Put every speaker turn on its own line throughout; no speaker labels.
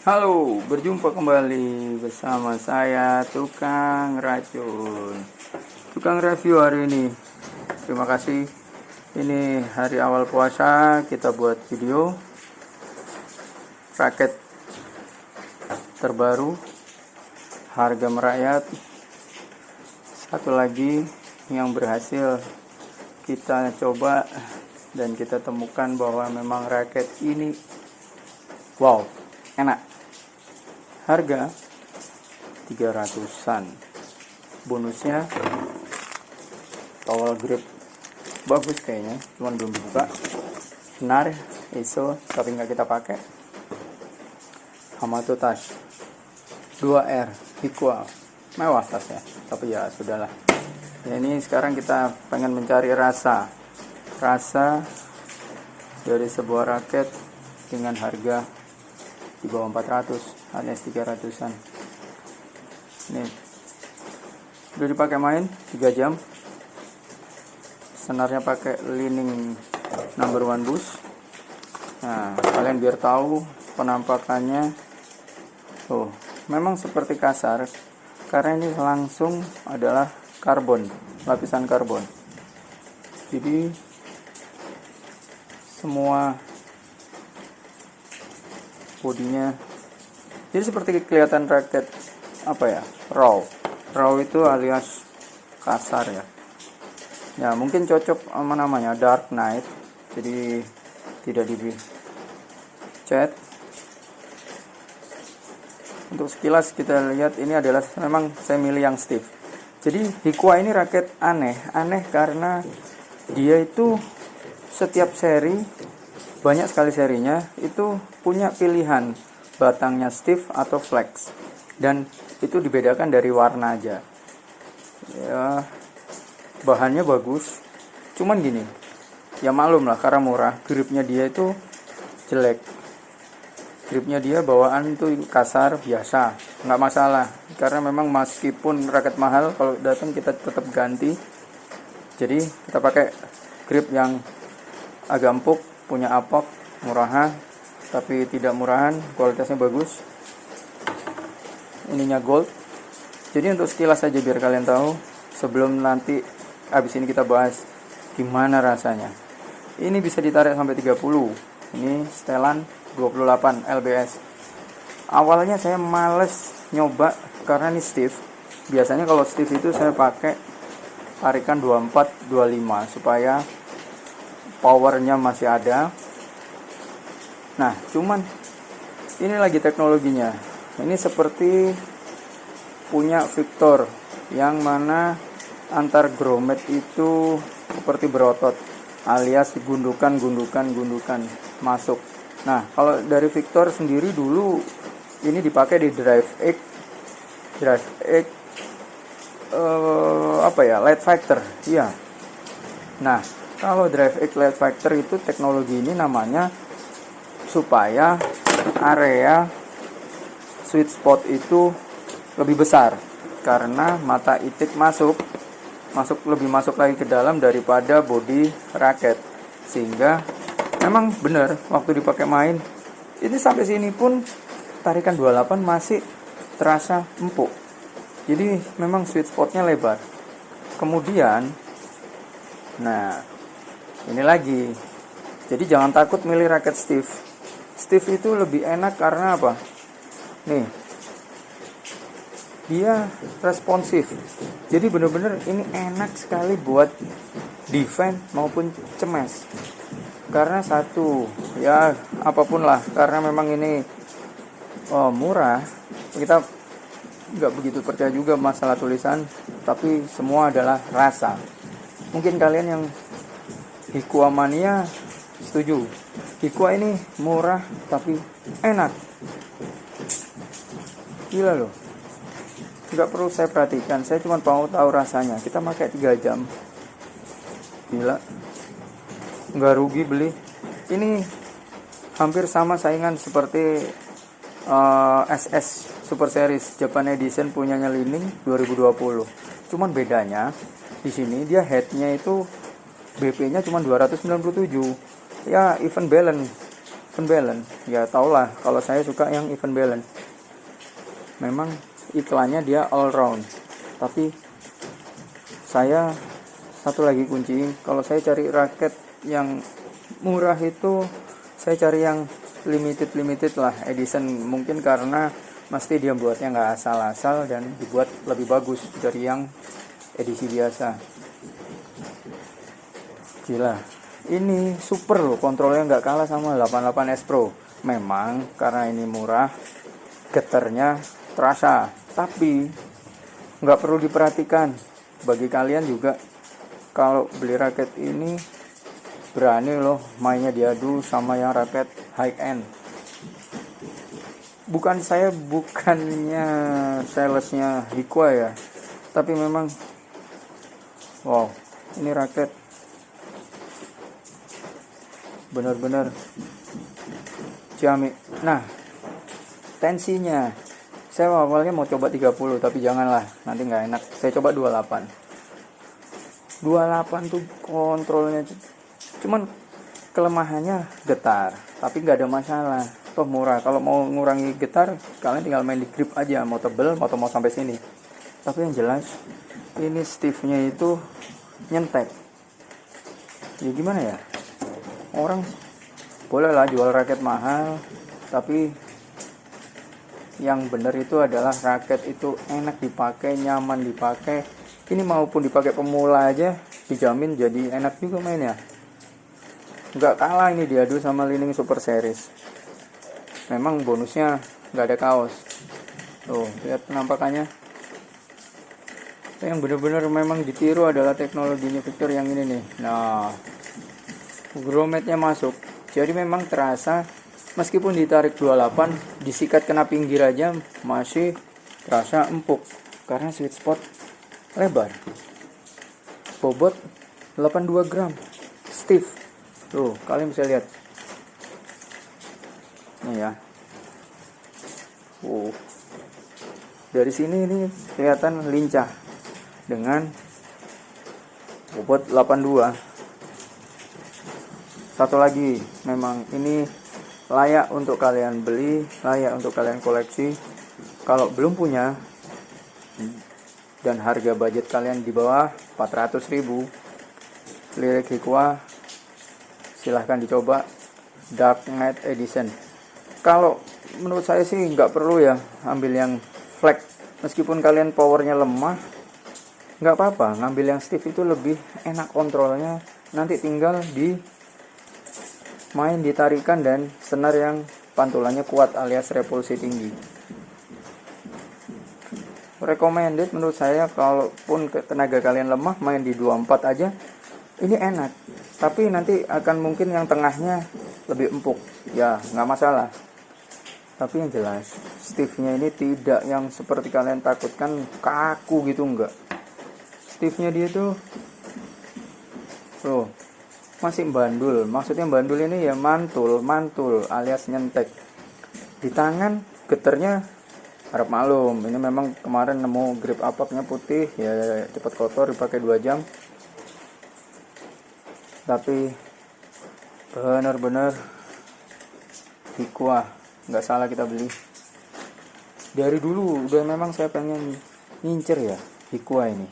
Halo, berjumpa kembali bersama saya Tukang Racun. Tukang review hari ini. Terima kasih. Ini hari awal puasa, kita buat video raket terbaru, harga merayat. Satu lagi yang berhasil kita coba dan kita temukan bahwa memang raket ini wow, enak. Harga 300-an. Bonusnya towel grip bagus kayaknya, cuman belum dibuka. Benar, ISO tapi nggak kita pakai. Hamato tas 2R Hikwa, mewah tasnya, tapi ya sudahlah. Ya, ini sekarang kita pengen mencari rasa dari sebuah raket dengan harga di bawah 400 alias 300-an. Nih, udah dipakai main 3 jam. Senarnya pakai Lining number 1 boost. Nah, kalian biar tahu penampakannya. Oh, memang seperti kasar karena ini langsung adalah karbon, lapisan karbon. Jadi semua bodinya jadi seperti kelihatan raket raw itu alias kasar ya mungkin cocok sama namanya Dark Knight, jadi tidak dicat. Untuk sekilas kita lihat ini adalah memang saya milih yang stiff. Jadi Hikwa ini raket aneh karena dia itu setiap seri, banyak sekali serinya, itu punya pilihan batangnya stiff atau flex, dan itu dibedakan dari warna aja. Ya, bahannya bagus, cuman gini, ya maklum lah karena murah, gripnya dia itu jelek. Gripnya dia bawaan itu kasar biasa, nggak masalah, karena memang meskipun raket mahal, kalau datang kita tetap ganti. Jadi kita pakai grip yang agak empuk, punya apok, murahan tapi tidak murahan, kualitasnya bagus. Ininya gold. Jadi untuk sekilas saja biar kalian tahu, sebelum nanti habis ini kita bahas gimana rasanya. Ini bisa ditarik sampai 30. Ini setelan 28 lbs. Awalnya saya males nyoba karena ini stiff. Biasanya kalau stiff itu saya pakai tarikan 24 25 supaya powernya masih ada. Nah, cuman ini lagi teknologinya. Ini seperti punya Victor, yang mana antar grommet itu seperti berotot, alias gundukan masuk. Nah, kalau dari Victor sendiri dulu ini dipakai di Drive X Light Fighter. Iya. Nah, kalau Drive X Light Fighter itu teknologi ini namanya supaya area sweet spot itu lebih besar, karena mata itik lebih masuk lagi ke dalam daripada body raket, sehingga memang benar waktu dipakai main ini sampai sini pun tarikan 28 masih terasa empuk. Jadi memang sweet spotnya lebar. Kemudian nah, ini lagi. Jadi jangan takut milih raket stiff. Stiff itu lebih enak karena apa? Nih, dia responsif. Jadi bener-bener ini enak sekali buat defense maupun cemes. Karena satu, ya apapun lah, karena memang ini murah, kita nggak begitu percaya juga masalah tulisan, tapi semua adalah rasa. Mungkin kalian yang Hikwa mania setuju. Hikwa ini murah tapi enak. Gila loh. Nggak perlu saya perhatikan, saya cuma mau tahu rasanya. Kita pakai 3 jam. Gila. Nggak rugi beli. Ini hampir sama saingan seperti SS Super Series Japan Edition punyanya Lining 2020. Cuman bedanya di sini dia headnya itu BP-nya cuma 297. Ya even balance even balance. Ya tau lah kalau saya suka yang even balance. Memang iklannya dia all round, tapi saya satu lagi kunci, kalau saya cari raket yang murah itu saya cari yang limited lah edition, mungkin karena mesti dia buatnya nggak asal-asal dan dibuat lebih bagus dari yang edisi biasa. Gila, ini super loh, kontrolnya nggak kalah sama 88S Pro. Memang karena ini murah, getarnya terasa, tapi nggak perlu diperhatikan. Bagi kalian juga kalau beli raket ini berani loh mainnya diadu sama yang raket high end. Bukannya salesnya Hikwa ya, tapi memang wow, ini raket benar-benar jamin. Nah, tensinya saya awalnya mau coba 30, tapi janganlah, nanti nggak enak. Saya coba 28 tuh kontrolnya, cuman kelemahannya getar, tapi nggak ada masalah, toh murah. Kalau mau ngurangi getar, kalian tinggal main di grip aja, mau tebel atau mau sampai sini. Tapi yang jelas ini stiffnya itu nyentek. Ya gimana ya, orang boleh lah jual raket mahal, tapi yang benar itu adalah raket itu enak dipakai, nyaman dipakai. Ini maupun dipakai pemula aja dijamin jadi enak juga mainnya. Nggak kalah ini diadu sama Li-Ning Super Series. Memang bonusnya nggak ada kaos. Tuh, lihat penampakannya. Yang benar-benar memang ditiru adalah teknologinya Victor yang ini nih. Nah, grommetnya masuk. Jadi memang terasa, meskipun ditarik 28, disikat kena pinggir aja masih terasa empuk karena sweet spot lebar. Bobot 82 gram, stiff. Tuh, kalian bisa lihat. Nih ya. Dari sini ini kelihatan lincah dengan bobot 82. Satu lagi, memang ini layak untuk kalian beli, layak untuk kalian koleksi. Kalau belum punya dan harga budget kalian di bawah 400.000, Lyric Hikwa, silahkan dicoba Dark Knight Edition. Kalau menurut saya sih nggak perlu ya ambil yang flag, meskipun kalian powernya lemah, nggak apa-apa, ngambil yang stiff itu lebih enak kontrolnya. Nanti tinggal di main ditarikan dan senar yang pantulannya kuat alias repulsi tinggi. Recommended menurut saya, kalaupun tenaga kalian lemah, main di 24 aja ini enak. Tapi nanti akan mungkin yang tengahnya lebih empuk, ya nggak masalah. Tapi yang jelas stiffnya ini tidak yang seperti kalian takutkan kaku gitu, enggak. Stiffnya dia tuh masih bandul. Maksudnya bandul ini ya mantul alias nyentek. Di tangan getarnya harap maklum, ini memang kemarin nemu grip apaknya putih ya, cepat kotor, dipakai 2 jam. Tapi benar-benar Hikwa, nggak salah kita beli. Dari dulu udah memang saya pengen ngincer ya Hikwa ini.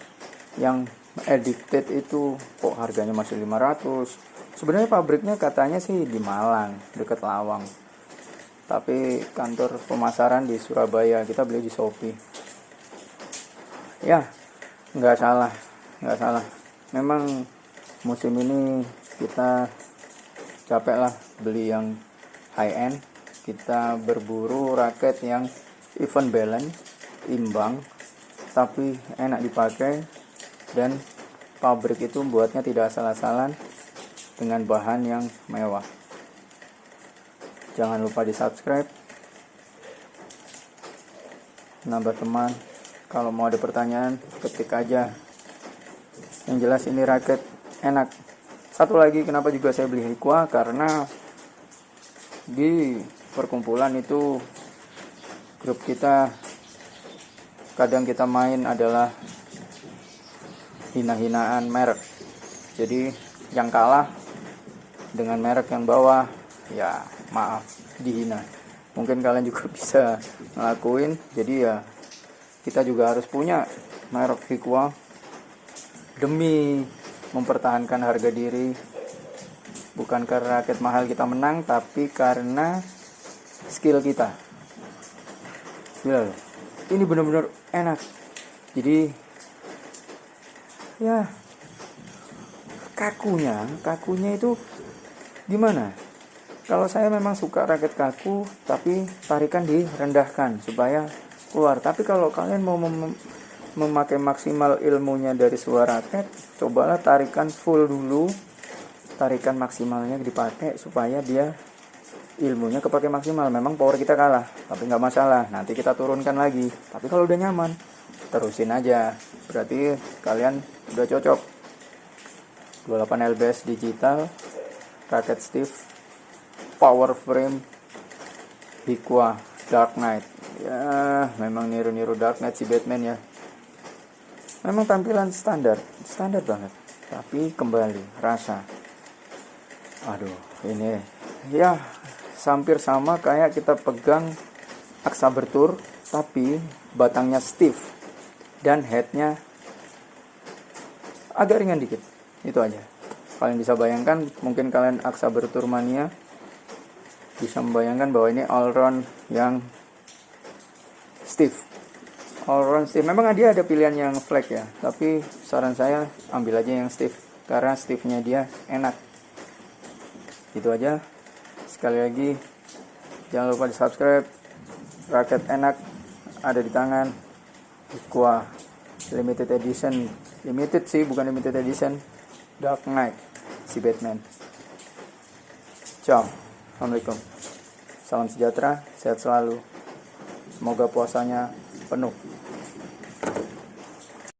Yang Addicted itu kok harganya masih 500. Sebenarnya pabriknya katanya sih di Malang, dekat Lawang. Tapi kantor pemasaran di Surabaya, kita beli di Shopee. Ya, nggak salah. Memang musim ini kita capek lah beli yang high end. Kita berburu raket yang even balance, imbang, tapi enak dipakai, dan pabrik itu buatnya tidak asal-asalan dengan bahan yang mewah. Jangan lupa di subscribe, nambah teman. Kalau mau ada pertanyaan, ketik aja. Yang jelas ini raket enak. Satu lagi kenapa juga saya beli Hikwa, karena di perkumpulan itu grup kita kadang kita main adalah hina-hinaan merek. Jadi yang kalah dengan merek yang bawah ya maaf dihina. Mungkin kalian juga bisa ngelakuin. Jadi ya kita juga harus punya merek Hikwa demi mempertahankan harga diri. Bukan karena raket mahal kita menang, tapi karena skill kita. Gila loh, ini benar-benar enak. Jadi ya kakunya itu gimana? Kalau saya memang suka raket kaku, tapi tarikan direndahkan supaya keluar. Tapi kalau kalian mau memakai maksimal ilmunya dari sebuah raket, cobalah tarikan full dulu. Tarikan maksimalnya dipakai supaya dia ilmunya kepake maksimal. Memang power kita kalah, tapi nggak masalah. Nanti kita turunkan lagi. Tapi kalau udah nyaman, terusin aja. Berarti kalian udah cocok. 28 lbs digital, raket stiff, power frame, Hikwa Dark Knight. Ya, memang niru-niru Dark Knight si Batman ya. Memang tampilan standar banget. Tapi kembali rasa. Aduh, ini ya hampir sama kayak kita pegang Excalibur, tapi batangnya stiff dan headnya agak ringan dikit. Itu aja. Kalian bisa bayangkan, mungkin kalian Excalibur mania bisa membayangkan bahwa ini all round yang stiff. All round stiff. Memang dia ada pilihan yang flat ya, tapi saran saya ambil aja yang stiff karena stiffnya dia enak. Itu aja. Sekali lagi jangan lupa di subscribe. Raket enak ada di tangan. Hikwa limited edition. Limited sih, bukan limited edition. Dark Knight si Batman. Ciao. Assalamualaikum. Salam sejahtera, sehat selalu. Semoga puasanya penuh.